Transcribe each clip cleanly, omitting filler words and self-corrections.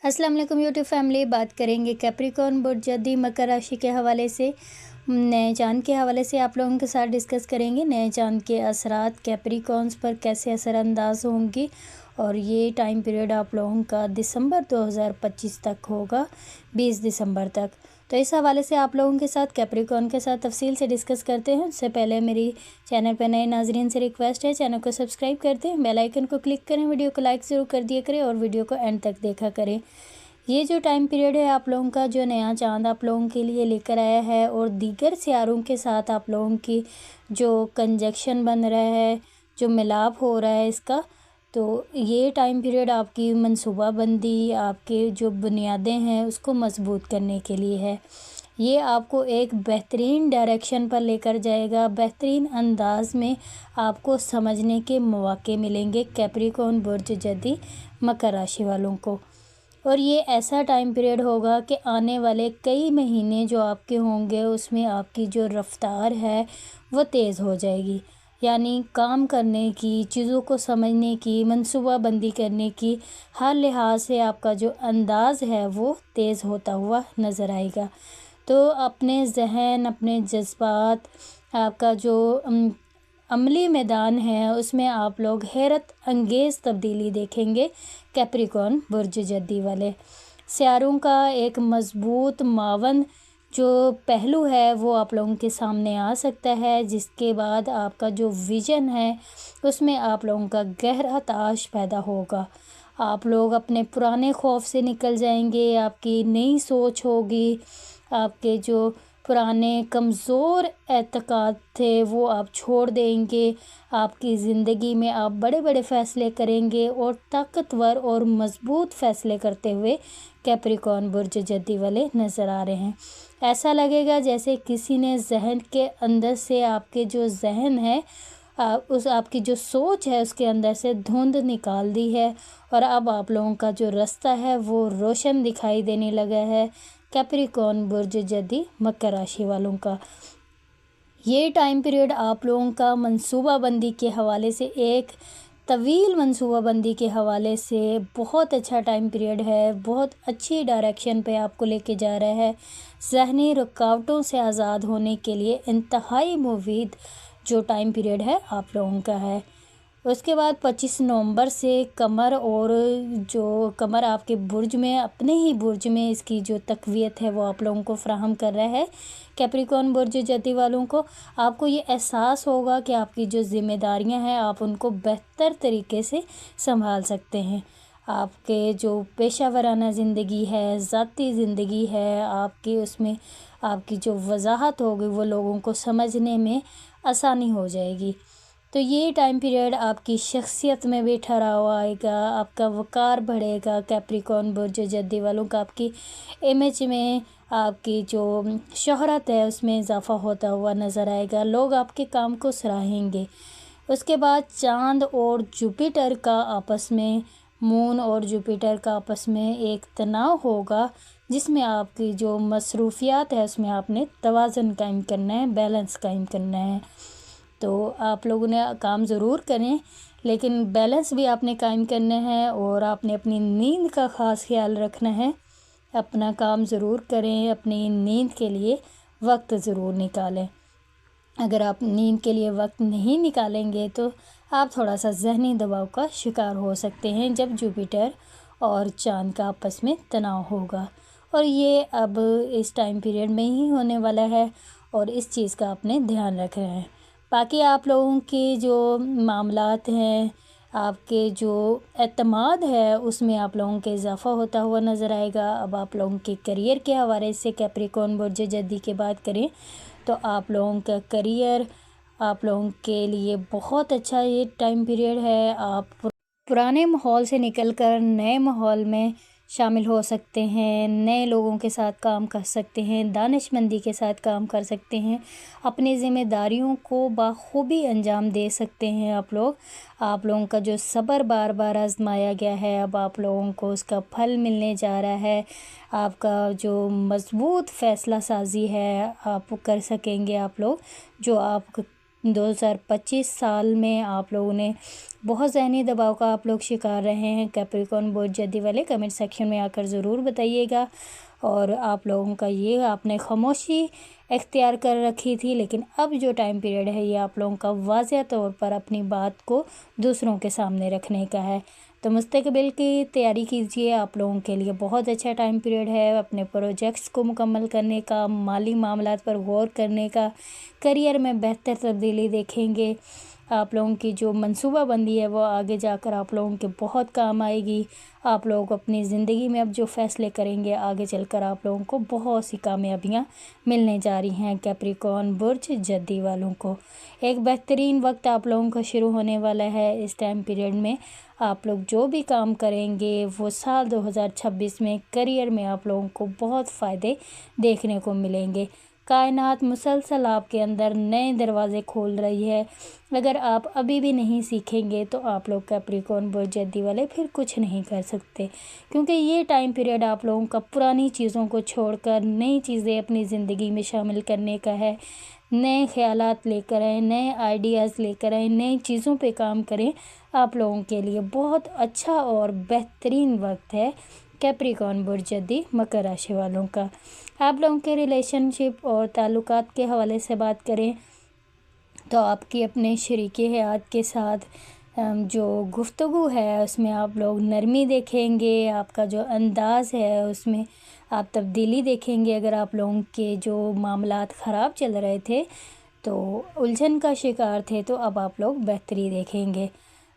अस्सलाम वालेकुम YouTube family. बात करेंगे कैप्रिकॉर्न बुर्ज जदी मकर राशि के हवाले से, नए चांद के हवाले से आप लोगों के साथ डिस्कस करेंगे। नए चांद के असरात कैप्रिकॉर्न्स पर कैसे असरअंदाज होंगी और ये टाइम पीरियड आप लोगों का दिसंबर 2025 तक होगा, 20 दिसंबर तक। तो इस हवाले से आप लोगों के साथ कैप्रिकॉर्न के साथ तफसील से डिस्कस करते हैं। उससे पहले मेरी चैनल पर नए नाजरीन से रिक्वेस्ट है, चैनल को सब्सक्राइब करते हैं, बेल आइकन को क्लिक करें, वीडियो को लाइक ज़रूर कर दिया करें और वीडियो को एंड तक देखा करें। ये जो टाइम पीरियड है आप लोगों का, जो नया चांद आप लोगों के लिए लेकर आया है और दीगर सियारों के साथ आप लोगों की जो कंजक्शन बन रहा है, जो मिलाप हो रहा है इसका, तो ये टाइम पीरियड आपकी मनसूबाबंदी, आपके जो बुनियादें हैं उसको मजबूत करने के लिए है। ये आपको एक बेहतरीन डायरेक्शन पर लेकर जाएगा, बेहतरीन अंदाज में आपको समझने के मौके मिलेंगे कैप्रिकॉर्न बुर्ज जदी मकर राशि वालों को। और ये ऐसा टाइम पीरियड होगा कि आने वाले कई महीने जो आपके होंगे उसमें आपकी जो रफ़्तार है वो तेज़ हो जाएगी, यानी काम करने की, चीज़ों को समझने की, मनसूबाबंदी करने की, हर लिहाज से आपका जो अंदाज़ है वो तेज़ होता हुआ नज़र आएगा। तो अपने जहन, अपने जज्बात, आपका जो अमली मैदान है उसमें आप लोग हैरत अंगेज़ तब्दीली देखेंगे। कैप्रिकॉर्न बुर्ज जद्दी वाले सियारों का एक मज़बूत मावन जो पहलू है वो आप लोगों के सामने आ सकता है, जिसके बाद आपका जो विज़न है उसमें आप लोगों का गहरा ताश पैदा होगा। आप लोग अपने पुराने खौफ से निकल जाएंगे, आपकी नई सोच होगी, आपके जो पुराने कमज़ोर एतक़ाद थे वो आप छोड़ देंगे। आपकी ज़िंदगी में आप बड़े बड़े फ़ैसले करेंगे और ताकतवर और मज़बूत फ़ैसले करते हुए कैप्रिकॉर्न बुर्ज जद्दी वाले नज़र आ रहे हैं। ऐसा लगेगा जैसे किसी ने जहन के अंदर से, आपके जो जहन है उस आपकी जो सोच है उसके अंदर से धुंध निकाल दी है और अब आप लोगों का जो रास्ता है वो रोशन दिखाई देने लगा है। कैप्रिकॉर्न बुर्ज जद्दी मकर राशि वालों का ये टाइम पीरियड आप लोगों का मनसूबाबंदी के हवाले से, एक तवील मनसूबाबंदी के हवाले से बहुत अच्छा टाइम पीरियड है। बहुत अच्छी डायरेक्शन पे आपको लेके जा रहा है। ज़हनी रुकावटों से आज़ाद होने के लिए इंतहाई मुफीद जो टाइम पीरियड है आप लोगों का है। उसके बाद 25 नवंबर से कमर, और जो कमर आपके बुर्ज में, अपने ही बुर्ज में इसकी जो तक़वियत है वो आप लोगों को फ़राहम कर रहा है। कैप्रिकॉर्न बुर्ज जद्दी वालों को आपको ये एहसास होगा कि आपकी जो ज़िम्मेदारियां हैं आप उनको बेहतर तरीके से संभाल सकते हैं। आपके जो पेशा वराना ज़िंदगी है, ज़ाती ज़िंदगी है, आपकी उसमें आपकी जो वजाहत होगी वो लोगों को समझने में आसानी हो जाएगी। तो ये टाइम पीरियड आपकी शख्सियत में भी ठहराव आएगा, आपका वक़ार बढ़ेगा। कैप्रिकॉर्न बुर्ज जद्दी वालों का आपकी इमेज में, आपकी जो शोहरत है उसमें इजाफ़ा होता हुआ नज़र आएगा। लोग आपके काम को सराहेंगे। उसके बाद चाँद और जुपिटर का आपस में, मून और जुपिटर का आपस में एक तनाव होगा, जिसमें आपकी जो मसरूफियात है उसमें आपने तवाज़ुन कायम करना है, बैलेंस कायम करना है। तो आप लोगों ने काम ज़रूर करें, लेकिन बैलेंस भी आपने कायम करना है और आपने अपनी नींद का ख़ास ख्याल रखना है। अपना काम ज़रूर करें, अपनी नींद के लिए वक्त ज़रूर निकालें। अगर आप नींद के लिए वक्त नहीं निकालेंगे तो आप थोड़ा सा ज़हनी दबाव का शिकार हो सकते हैं जब जुपिटर और चाँद का आपस में तनाव होगा, और ये अब इस टाइम पीरियड में ही होने वाला है और इस चीज़ का आपने ध्यान रखना है। बाकी आप लोगों के जो मामलात हैं, आपके जो एतमाद है उसमें आप लोगों के इजाफ़ा होता हुआ नज़र आएगा। अब आप लोगों के करियर के हवाले से कैप्रिकॉर्न बुर्ज जद्दी की बात करें तो आप लोगों का करियर, आप लोगों के लिए बहुत अच्छा ये टाइम पीरियड है। आप पुराने माहौल से निकलकर नए माहौल में शामिल हो सकते हैं, नए लोगों के साथ काम कर सकते हैं, दानिशमंदी के साथ काम कर सकते हैं, अपनी ज़िम्मेदारियों को बाखूबी अंजाम दे सकते हैं। आप लोगों का जो सब्र बार बार आजमाया गया है अब आप लोगों को उसका फल मिलने जा रहा है। आपका जो मज़बूत फ़ैसला साजी है आप कर सकेंगे। आप लोग जो आप 2025 साल में आप लोगों ने बहुत ज़हनी दबाव का आप लोग शिकार रहे हैं कैप्रिकॉर्न बोर्ड जद्दी वाले। कमेंट सेक्शन में आकर ज़रूर बताइएगा। और आप लोगों का ये आपने खामोशी इख्तियार कर रखी थी, लेकिन अब जो टाइम पीरियड है ये आप लोगों का वाज़ेह तौर पर अपनी बात को दूसरों के सामने रखने का है। तो मुस्तकबिल की तैयारी कीजिए, आप लोगों के लिए बहुत अच्छा टाइम पीरियड है अपने प्रोजेक्ट्स को मुकम्मल करने का, माली मामलात पर गौर करने का, करियर में बेहतर तब्दीली देखेंगे। आप लोगों की जो मनसूबाबंदी है वो आगे जाकर आप लोगों के बहुत काम आएगी। आप लोग अपनी ज़िंदगी में अब जो फ़ैसले करेंगे आगे चलकर आप लोगों को बहुत सी कामयाबियाँ मिलने जा रही हैं। कैप्रिकॉर्न बुर्ज जद्दी वालों को एक बेहतरीन वक्त आप लोगों का शुरू होने वाला है। इस टाइम पीरियड में आप लोग जो भी काम करेंगे वो साल 2026 में करियर में आप लोगों को बहुत फ़ायदे देखने को मिलेंगे। कायनात मुसलसल आपके अंदर नए दरवाज़े खोल रही है। अगर आप अभी भी नहीं सीखेंगे तो आप लोग कैप्रिकॉर्न बुर्ज जद्दी वाले फिर कुछ नहीं कर सकते, क्योंकि ये टाइम पीरियड आप लोगों का पुरानी चीज़ों को छोड़कर नई चीज़ें अपनी ज़िंदगी में शामिल करने का है। नए ख़यालात लेकर आएँ, नए आइडियाज़ लेकर आएँ, नई चीज़ों पे काम करें। आप लोगों के लिए बहुत अच्छा और बेहतरीन वक्त है कैप्रिकॉर्न बुर्ज जद्दी मकर राशि वालों का। आप लोगों के रिलेशनशिप और ताल्लुकात के हवाले से बात करें तो आपकी अपने शरीके हयात के साथ जो गुफ्तगू है उसमें आप लोग नरमी देखेंगे। आपका जो अंदाज़ है उसमें आप तब्दीली देखेंगे। अगर आप लोगों के जो मामलात ख़राब चल रहे थे तो उलझन का शिकार थे, तो अब आप लोग बेहतरी देखेंगे।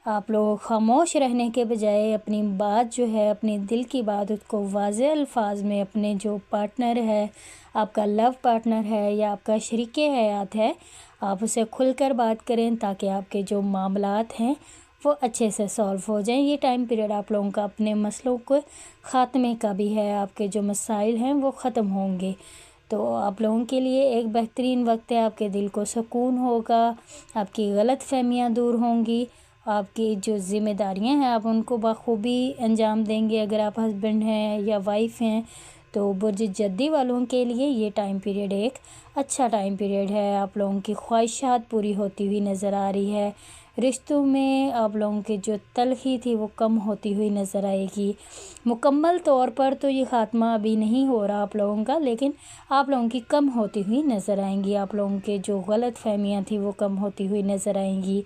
आप लोग खामोश रहने के बजाय अपनी बात जो है, अपने दिल की बात, उसको वाज़ेह अल्फाज में अपने जो पार्टनर है, आपका लव पार्टनर है या आपका शरीके हयात है, आप उसे खुलकर बात करें ताकि आपके जो मामलात हैं वो अच्छे से सॉल्व हो जाएं। ये टाइम पीरियड आप लोगों का अपने मसलों को ख़ात्मे का भी है। आपके जो मसाइल हैं वो ख़त्म होंगे। तो आप लोगों के लिए एक बेहतरीन वक्त है। आपके दिल को सुकून होगा, आपकी गलत फहमियाँ दूर होंगी, आपकी जो ज़िम्मेदारियां हैं आप उनको बखूबी अंजाम देंगे। अगर आप हस्बैंड हैं या वाइफ हैं तो बुर्ज जद्दी वालों के लिए ये टाइम पीरियड एक अच्छा टाइम पीरियड है। आप लोगों की ख्वाहिशात पूरी होती हुई नज़र आ रही है। रिश्तों में आप लोगों की जो तलखी थी वो कम होती हुई नज़र आएगी। मुकम्मल तौर पर तो ये ख़ात्मा अभी नहीं हो रहा आप लोगों का, लेकिन आप लोगों की कम होती हुई नज़र आएंगी। आप लोगों के जो गलत फहमियाँ थी वो कम होती हुई नज़र आएंगी।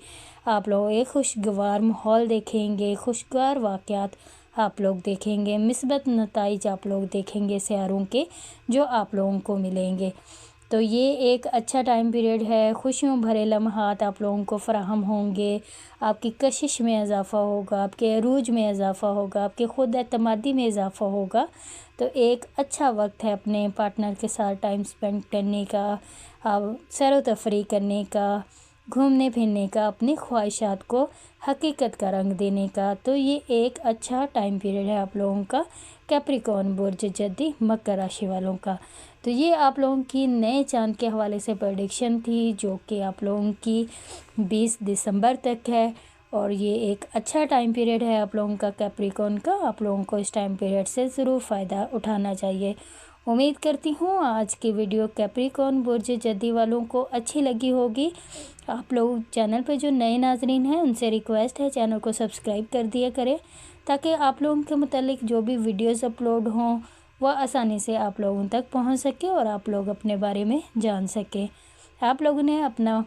आप लोग एक खुशगवार माहौल देखेंगे, खुशगवार वाक़यात आप लोग देखेंगे, मिस्बत नताइज आप लोग देखेंगे सियारों के जो आप लोगों को मिलेंगे। तो ये एक अच्छा टाइम पीरियड है। खुशियों भरे लम्हात आप लोगों को फ़राहम होंगे। आपकी कशिश में इजाफ़ा होगा, आपके अरूज में इजाफ़ा होगा, आपके ख़ुद एतमादी में इजाफ़ा होगा। तो एक अच्छा वक्त है अपने पार्टनर के साथ टाइम स्पेंड करने का, सैर व तफरीह करने का, घूमने फिरने का, अपनी ख्वाहिशात को हकीकत का रंग देने का। तो ये एक अच्छा टाइम पीरियड है आप लोगों का कैप्रिकॉर्न बुर्ज जद्दी मकर राशि वालों का। तो ये आप लोगों की नए चांद के हवाले से प्रेडिक्शन थी, जो कि आप लोगों की 20 दिसंबर तक है। और ये एक अच्छा टाइम पीरियड है आप लोगों का कैप्रिकॉर्न का। आप लोगों को इस टाइम पीरियड से ज़रूर फ़ायदा उठाना चाहिए। उम्मीद करती हूँ आज की वीडियो कैप्रिकॉर्न बुर्ज जद्दी वालों को अच्छी लगी होगी। आप लोग चैनल पर जो नए नाजरीन हैं उनसे रिक्वेस्ट है चैनल को सब्सक्राइब कर दिया करें, ताकि आप लोगों के मुतालिक जो भी वीडियोस अपलोड हों वह आसानी से आप लोगों तक पहुंच सके और आप लोग अपने बारे में जान सकें। आप लोगों ने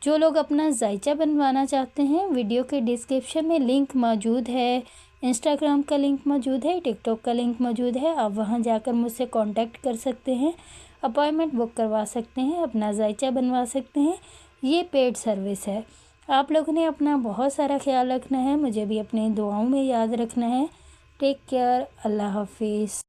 जो लोग अपना जायचा बनवाना चाहते हैं, वीडियो के डिस्क्रिप्शन में लिंक मौजूद है। इंस्टाग्राम का लिंक मौजूद है, टिकटॉक का लिंक मौजूद है। आप वहां जाकर मुझसे कांटेक्ट कर सकते हैं, अपॉइंटमेंट बुक करवा सकते हैं, अपना जायचा बनवा सकते हैं। ये पेड सर्विस है। आप लोगों ने अपना बहुत सारा ख्याल रखना है, मुझे भी अपनी दुआओं में याद रखना है। टेक केयर, अल्लाह हाफिज़।